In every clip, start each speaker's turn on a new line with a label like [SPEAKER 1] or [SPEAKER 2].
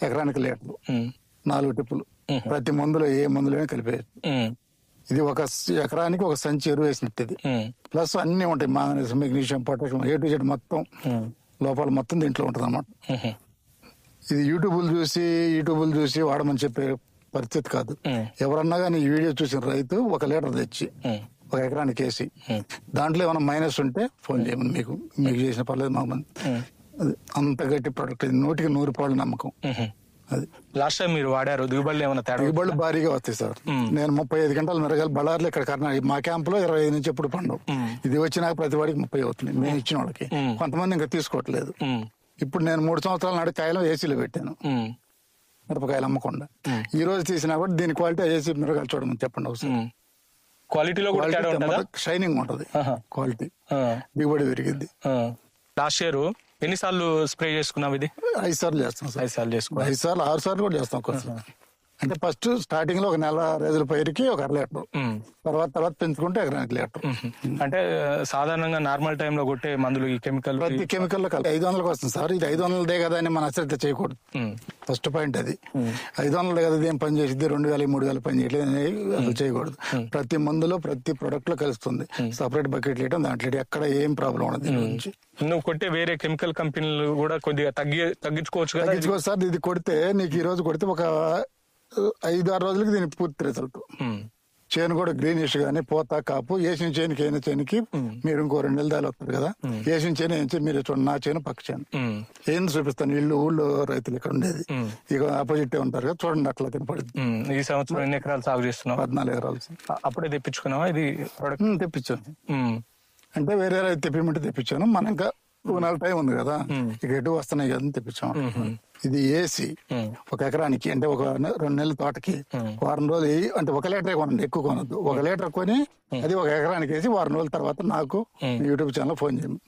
[SPEAKER 1] ఎకరానికి లీటర్లు, 4 టిప్పులు. ప్రతి మందులో ఏ మందులో కలిపేయచ్చు. ఇది ఒక ఎకరానికి ఒక సంచి ఎరువు వేసినట్టు ఇది. ప్లస్ అన్ని ఉంటాయి, manganese, magnesium, potassium, A to Z మొత్తం లోపల మొత్తం దీంట్లో ఉంటుంది అన్నమాట. ఇది యూట్యూబ్ చూసి వాడమని చెప్పే పరిస్థితి కాదు. ఎవరన్నా కానీ ఈ వీడియో చూసిన రైతు 1 లీటర్ తెచ్చి 1 ఎకరానికి వేసి దాంట్లో ఏమైనా మైనస్ ఉంటే ఫోన్ చేయమని మీకు చేసిన పర్లేదు మాకు. అది అంత గట్టి ప్రొడక్ట్, 100కి 100 పాళ్ళు నమ్మకం. అది
[SPEAKER 2] లాస్ట్ టైం మీరు వాడారు, దిగుబడులు ఏమైనా తేడా?
[SPEAKER 1] దిగుబడులు భారీగా వస్తాయి సార్. నేను 35 గంటలు మిరగాలి బళ్ళార్లు ఇక్కడ కర్ణాటక మా క్యాంప్ లో 25 నుంచి ఎప్పుడు పండవు. ఇది వచ్చినాక ప్రతి వాడికి 30 అవుతుంది మేము ఇచ్చిన వాళ్ళకి. కొంతమంది ఇంకా తీసుకోవట్లేదు. ఇప్పుడు నేను 3 సంవత్సరాల నాడు కాయలు ఏసీలో పెట్టాను, మిరపకాయలు అమ్మకుండా. ఈ రోజు తీసినా కూడా దీని క్వాలిటీ ఏసీ మిరగాయలు చూడమని చెప్పండి ఒకసారి.
[SPEAKER 2] క్వాలిటీలో
[SPEAKER 1] షైనింగ్ ఉంటది, క్వాలిటీ, దిగుబడి పెరిగింది.
[SPEAKER 2] లాస్ట్ ఇయర్ ఎన్నిసార్లు స్ప్రే చేసుకున్నావు? ఇది
[SPEAKER 1] 5 సార్లు చేస్తాం సార్.
[SPEAKER 2] 5 సార్లు చేసుకున్నాం.
[SPEAKER 1] 5 సార్లు 6 సార్లు కూడా చేస్తాం ఒక్కోసారి. అంటే ఫస్ట్ స్టార్టింగ్ లో 1 నెల రోజుల పైరుకి 1 లీటర్, తర్వాత పెంచుకుంటే ఎకరానికి లీటర్.
[SPEAKER 2] అంటే సాధారణంగా నార్మల్ టైమ్ లో కొట్టే మందులు ఈ కెమికల్,
[SPEAKER 1] ప్రతి కెమికల్ లో 500కి వస్తుంది సార్. ఇది 500దే కదా అని మన అశ్రద్ధ చేయకూడదు. ఫస్ట్ పాయింట్ అది. 500 కదా ఏం పని చేసింది, 2000 3000 పని చేయట్లేదు అనేది అసలు చేయకూడదు. ప్రతి మందులో ప్రతి ప్రొడక్ట్ లో కలుస్తుంది. సపరేట్ బకెట్ వేయడం, దాంట్లో ఎక్కడ ఏం ప్రాబ్లం ఉండదు. దీని నుంచి
[SPEAKER 2] నువ్వు కొట్టే వేరే కెమికల్ కంపెనీలు కూడా కొద్దిగా తగ్గించుకోవచ్చు కదా.
[SPEAKER 1] తగ్గించుకోవచ్చు సార్. ఇది కొడితే నీకు ఈ రోజు కొడితే ఒక 5-6 రోజులకి దీని పూర్తి రిజల్ట్. చేను కూడా గ్రీనిష్ గానీ, పోతా కాపు, వేసిన చేనుకి అయిన చేనుకి మీరు ఇంకో 2 నెలల దాకా వస్తారు కదా. వేసిన చేను ఏం చేను మీరు చూడండి, నా చేను పక్క చేను ఏంది చూపిస్తాను. ఊళ్ళో రైతులు ఇక్కడ ఉండేది ఇక ఆపోజిట్ ఉంటారు కదా, చూడండి అట్లా కనపడుతుంది.
[SPEAKER 2] ఈ సంవత్సరం ఎన్ని ఎకరాలు సాగు చేస్తున్నావు?
[SPEAKER 1] 14 ఎకరాలు.
[SPEAKER 2] అప్పుడే తెప్పించుకున్నావా ఇది ప్రోడక్ట్?
[SPEAKER 1] తెప్పించాను. అంటే వేరే రైతు తెప్పిమంటే తెప్పించాను. మనం ఇంకా 2 నెలల టైం ఉంది కదా, ఇక ఎటు వస్తున్నాయి కదా తెప్పించాము. ఇది ఏసీ 1 ఎకరానికి అంటే ఒక 2 నెలల తోటకి వారం రోజులు అంటే 1 లీటరే కొనండి, ఎక్కువ కొనద్దు. 1 లీటర్ కొని అది 1 ఎకరానికి వేసి వారం రోజుల తర్వాత నాకు యూట్యూబ్ ఛానల్ ఫోన్ చేయండి.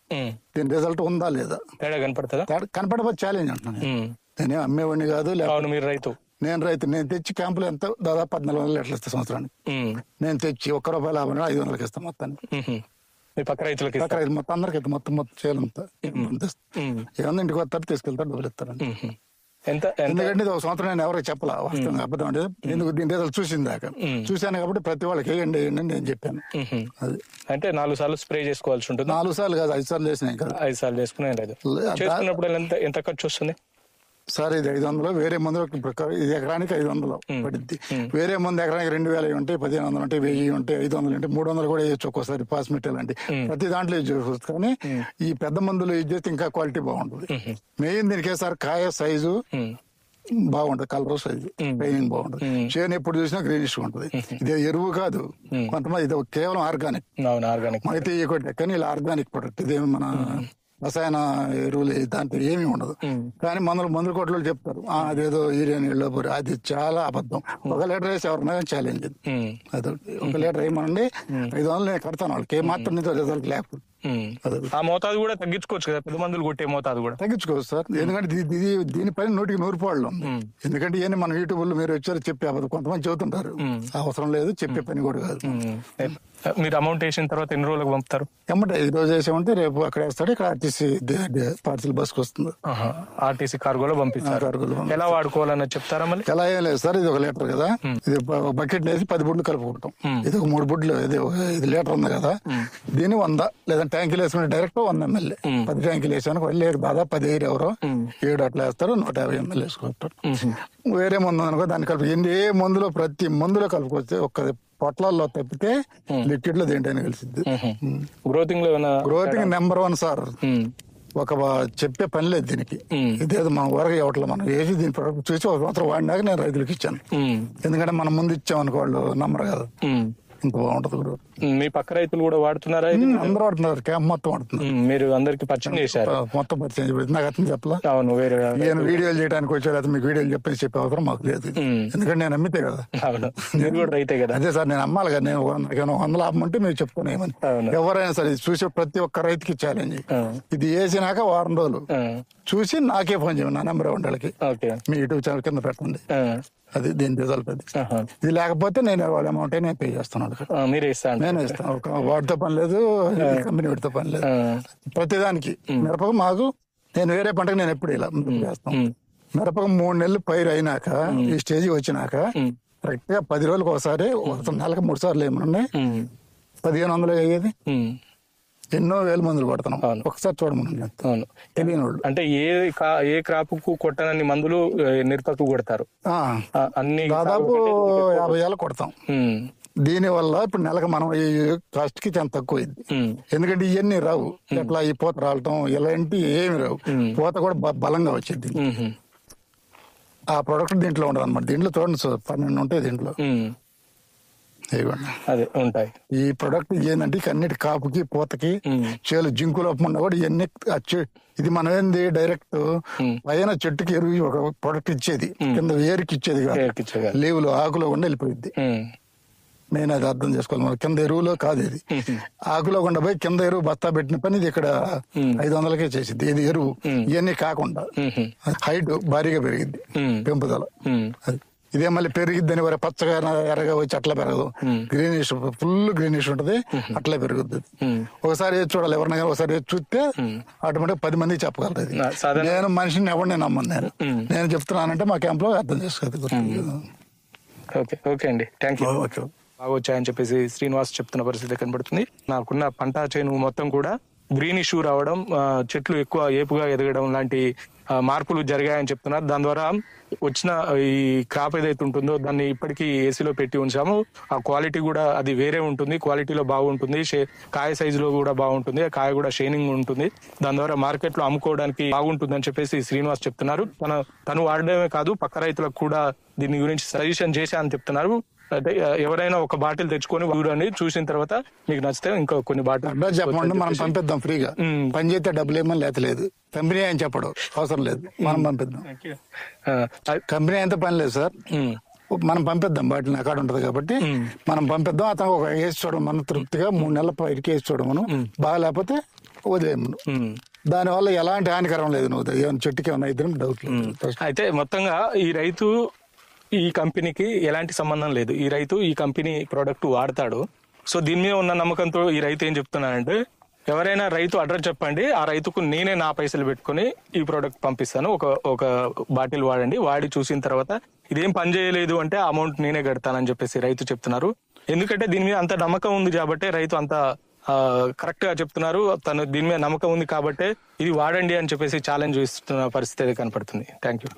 [SPEAKER 1] దీని రిజల్ట్ ఉందా లేదా
[SPEAKER 2] తేడా కనపడుతుందా?
[SPEAKER 1] కనపడబోదు, ఛాలెంజ్ అంటున్నాను. నేను అమ్మేవాడిని కాదు, లేకపోతే
[SPEAKER 2] మీరు రైతు.
[SPEAKER 1] నేను రైతు. నేను తెచ్చి క్యాంపులో ఎంత దాదాపు 1400 లీటర్లు ఇస్తాను సంవత్సరానికి. నేను తెచ్చి ₹1 లాభం 500కి ఇస్తాను మొత్తానికి.
[SPEAKER 2] పక్క రైతులకి
[SPEAKER 1] మొత్తం అందరికి మొత్తం చేయాలంతా ఏమన్నా ఇంటికి వస్తారు, తీసుకెళ్తారు, డబ్బులు ఇస్తారండి. ఎందుకంటే ఇది 1 సంవత్సరం నేను ఎవరికి చెప్పలా, వాస్తవంగా అబద్ధం అంటే. ఎందుకు దీని రిజల్ట్ చూశాను కాబట్టి ప్రతి వాళ్ళకి వేయండి అని నేను చెప్పాను. అది
[SPEAKER 2] అంటే 4 సార్లు స్ప్రే చేసుకోవాల్సి ఉంటుంది.
[SPEAKER 1] 4 సార్లు కాదు, 5 సార్లు వేసినాయి కదా.
[SPEAKER 2] 5 సార్లు చేసుకునే లేదు. చేసుకున్నప్పుడు ఎంత ఖర్చు వస్తుంది
[SPEAKER 1] సార్? ఇది 500. వేరే మందులు ఇది ఎకరానికి 500 పడుద్ది. వేరే మందు ఎకరానికి 2000 ఉంటాయి, 1500 ఉంటాయి, 1000 ఉంటాయి, 500 ఉంటాయి, 300 కూడా వేయచ్చు ఒక్కోసారి. పాస్మెట్ లాంటి ప్రతి దాంట్లో యూజ్ చేసుకోవచ్చు. కానీ ఈ పెద్ద మందులు యూజ్ చేస్తే ఇంకా క్వాలిటీ బాగుంటుంది. మెయిన్ దీనికి సార్ కాయ సైజు బాగుంటది, కలర్ సైజు పెయింటింగ్ బాగుంటది, చేను ఎప్పుడు చూసినా గ్రీనిష్ ఉంటది. ఇది ఎరువు కాదు, కొంతమంది ఇది కేవలం ఆర్గానిక్. అయితే కానీ ఇలా ఆర్గానిక్ ప్రొడక్ట్. ఇదేమి మన రసాయన ఎరువులు దాంట్లో ఏమీ ఉండదు. కానీ మందుల కొట్లు చెప్తారు అదేదో యూరియా నీళ్ళు పోరు, అది చాలా అబద్ధం. 1 లీటర్ వేసి ఎవరన్నా ఛాలెంజ్. అదొకటి 1 లీటర్ వేయమనండి, 500 నేను కడతాను వాళ్ళకి, ఏమాత్రం నీతో రిజల్ట్ లేకపోతే.
[SPEAKER 2] ఆ మోతాదు కూడా తగ్గించుకోవచ్చు కదా, పెద్ద మందులు కొట్టే మోతాదు కూడా
[SPEAKER 1] తగ్గించుకోవచ్చు సార్. ఎందుకంటే దీనిపైన 100కి 100 పాళ్ళు ఉంది. ఎందుకంటే ఇవన్నీ మన యూట్యూబ్ లో మీరు వచ్చారు చెప్పే అబద్ధం కొంతమంది చెబుతుంటారు, అవసరం లేదు, చెప్పే పని కూడా కాదు.
[SPEAKER 2] మీరు అమౌంట్ వేసిన తర్వాత ఎన్ని రోజులకు పంపుతారు?
[SPEAKER 1] ఏమంటే ఈ రోజు వేసామంటే రేపు అక్కడ వేస్తాడు, ఇక్కడ ఆర్టీసీ పార్సిల్ బస్కి వస్తుంది.
[SPEAKER 2] ఆర్టీసీ కార్గోలో పంపిస్తారు. ఎలా వాడుకోవాలని చెప్తారా? మళ్ళీ
[SPEAKER 1] ఎలా ఏం లేదు సార్. ఇది 1 లీటర్ కదా, ఇది బకెట్ వేసి 10 బుడ్లు కలుపుకుంటాం. ఇది ఒక 3 బుడ్లు, ఇది 5 లీటర్ ఉంది కదా, దీన్ని 100 లేదా ట్యాంకీలు వేసుకుని డైరెక్ట్ 100 ml 10 ట్యాంకీలు వేసాను. లేక దాదాపు 10 ఎయిర్ ఎవరో 7 అట్లా వేస్తారు, 150 ml వేసుకుంటారు. వేరే మందు అనుకో దాన్ని కలిపి ఏ మందులో ప్రతి మందులో కలుపుకొస్తే ఒక్క పొట్లాల్లో తప్పితే లిక్విడ్ లో దేంటైనా కలిసిద్ది. గ్రోతింగ్ నెంబర్ 1 సార్. ఒక చెప్పే పని లేదు దీనికి. ఇదేదో మనం ఊరగా ఇవ్వట్లేదు, మనం వేసి దీని ప్రొడక్ట్ చూసి 1 సంవత్సరం వాడినాక నేను రైతులకు ఇచ్చాను. ఎందుకంటే మనం ముందు ఇచ్చామనుకో వాళ్ళు నమ్మరు కదా, ఇంత బాగుంటది.
[SPEAKER 2] మీ పక్క రైతులు కూడా వాడుతున్నారా?
[SPEAKER 1] అందరూ వాడుతున్నారు, క్యాంప్ మొత్తం వాడుతున్నారు.
[SPEAKER 2] మీరు అందరికి పరిచయం చేశారు?
[SPEAKER 1] మొత్తం పరిచయం చేయబడింది. నాకు అతను చెప్పలా.
[SPEAKER 2] అవును, వేరే
[SPEAKER 1] నేను వీడియోలు చేయడానికి వచ్చారు, అతను మీకు వీడియోలు చెప్పే అవసరం మాకు లేదు. ఎందుకంటే నేను అమ్మితే కదా.
[SPEAKER 2] అవును, మీరు కూడా రైతే కదా.
[SPEAKER 1] అదే సార్, నేను అమ్మాలి కదా. నేను 100 లాభం అంటే మీరు చెప్తానేమని. ఎవరైనా సరే చూసే ప్రతి ఒక్క రైతుకి ఛాలెంజ్. ఇది వేసినాక వారం రోజులు చూసి నాకే ఫోన్ చేయండి, నా నెంబర్ వాళ్ళకి మీ యూట్యూబ్ ఛానల్ కింద పెట్టండి. అది దీని రిజల్ట్. అది ఇది లేకపోతే నేను వాళ్ళ అమౌంట్ నేను పే చేస్తున్నాను. నేను ఇస్తాను. వాడితో పని లేదు, కంపెనీ వాడితో పని లేదు. ప్రతిదానికి మిరపకు మాకు నేను వేరే పంటకు నేను ఎప్పుడు ఇలా చేస్తాను. మిరపకు 3 నెలలు పైరు అయినాక ఈ స్టేజ్ వచ్చినాక కరెక్ట్ గా 10 రోజులకు ఒకసారి నెలకు 3 సార్లు ఏమన్నా 1500 అయ్యేది. ఎన్నో వేల మందులు కొడతాం, ఒకసారి చూడమని తెలియని వాళ్ళు.
[SPEAKER 2] అంటే ఏ క్రాప్ కు కొట్టనన్ని మందులు మిరపకు కొడతారు, అన్ని
[SPEAKER 1] దాదాపు 50 ఏళ్ళ కొడతాం. దీని వల్ల ఇప్పుడు నెలకు మనం ఈ కాస్ట్ కి చాలా తక్కువ అయింది. ఎందుకంటే ఇవన్నీ రావు, ఎట్లా ఈ పూత రావటం ఇలాంటి ఏమి రావు, పూత కూడా బలంగా వచ్చింది. ఆ ప్రొడక్ట్ దీంట్లో ఉండదు అనమాట. దీంట్లో చూడండి సార్ 12 ఉంటాయి దీంట్లో.
[SPEAKER 2] అదే ఉంటాయి. ఈ
[SPEAKER 1] ప్రొడక్ట్ ఏంటంటే అన్నిటి కాపుకి పూతకి చేలు జింకు లోపం ఉన్నా కూడా ఇవన్నీ ఇది మనం ఏంది డైరెక్ట్ పైన చెట్టుకి ఎరువు ఒక ప్రొడక్ట్ ఇచ్చేది, కింద వేరుకి ఇచ్చేది కాదు, లీవులో ఆకులో కూడా వెళ్ళిపోయింది. నేను అది అర్థం చేసుకోవాలి. మన కింద ఎరువులో కాదు, ఇది ఆకులో గుండా పోయి కింద ఎరువు బస్తా పెట్టిన పని ఇది ఇక్కడ 500కే చేసింది. ఇది ఎరువు ఇవన్నీ కాకుండా హైట్ భారీగా పెరిగింది, పెంపుదల. అది ఇదే మళ్ళీ పెరిగిద్దని వరే పచ్చగా ఎర్రగా వచ్చి అట్లా పెరగదు, గ్రీనిష్ ఫుల్ గ్రీనిష్ ఉంటది, అట్లా పెరుగుద్ది. ఒకసారి చూడాలి ఎవరినైనా, ఒకసారి చూస్తే ఆటోమేటిక్ 10 మందికి చెప్పగలదు. నేను మనిషిని ఎవరిని నమ్మను, నేను చెప్తున్నానంటే మా క్యాంప్ లో అర్థం చేసుకోదు.
[SPEAKER 2] ఓకే అండి, థ్యాంక్ యూ. బాగా వచ్చాయని చెప్పేసి శ్రీనివాస్ చెప్తున్న పరిస్థితి కనబడుతుంది. నాకున్న పంట చేను మొత్తం కూడా గ్రీన్ ఇష్యూ రావడం, చెట్లు ఎక్కువ ఏపుగా ఎదగడం లాంటి మార్పులు జరిగాయని చెప్తున్నారు. దాని ద్వారా వచ్చిన ఈ క్రాప్ ఏదైతే ఉంటుందో దాన్ని ఇప్పటికీ ఏసీలో పెట్టి ఉంచాము. ఆ క్వాలిటీ కూడా అది వేరే ఉంటుంది, క్వాలిటీలో బాగుంటుంది, కాయ సైజులో కూడా బాగుంటుంది, కాయ కూడా షైనింగ్ ఉంటుంది. దాని ద్వారా మార్కెట్ లో అమ్ముకోవడానికి బాగుంటుంది అని చెప్పేసి శ్రీనివాస్ చెప్తున్నారు. తను వాడడమే కాదు పక్క రైతులకు కూడా దీని గురించి సజెషన్ చేశా అని చెప్తున్నారు. అంటే ఎవరైనా ఒక బాటిల్ తెచ్చుకొని చూడండి, చూసిన తర్వాత మీకు నచ్చితే ఇంకో కొన్ని బాటిల్
[SPEAKER 1] చెప్పండి, మనం పంపిద్దాం ఫ్రీగా. పని చేస్తే డబ్బులు ఏమని లేతలేదు, కంపెనీ అని చెప్పడం అవసరం లేదు, మనం పంపిద్దాం. కంపెనీ అంతా పని లేదు సార్, మనం పంపిద్దాం. బాటిల్ అక్కడ ఉంటది కాబట్టి మనం పంపిద్దాం. అతను ఒక వేసి చూడడం, మన తృప్తిగా 3 నెలల పైకి వేసి చూడడం, మనం బాగా లేకపోతే వదిలేము. దానివల్ల ఎలాంటి హానికరం లేదు, నువ్వు ఏమైనా చెట్టుకి ఏమైనా అయితే డౌట్ లేదు.
[SPEAKER 2] అయితే మొత్తంగా ఈ రైతు ఈ కంపెనీకి ఎలాంటి సంబంధం లేదు, ఈ రైతు ఈ కంపెనీ ప్రోడక్ట్ వాడతాడు. సో దీని మీద ఉన్న నమ్మకంతో ఈ రైతు ఏం చెప్తున్నానంటే, ఎవరైనా రైతు అడ్రస్ చెప్పండి, ఆ రైతుకు నేనే నా పైసలు పెట్టుకుని ఈ ప్రోడక్ట్ పంపిస్తాను, ఒక బాటిల్ వాడండి, వాడి చూసిన తర్వాత ఇదేం పని చేయలేదు అంటే అమౌంట్ నేనే కడతానని చెప్పేసి రైతు చెప్తున్నారు. ఎందుకంటే దీని మీద అంత నమ్మకం ఉంది కాబట్టి రైతు అంత కరెక్ట్ గా చెప్తున్నారు. తను దీని మీద నమ్మకం ఉంది కాబట్టి ఇది వాడండి అని చెప్పేసి ఛాలెంజ్ ఇస్తున్న పరిస్థితి కనపడుతుంది. Thank you.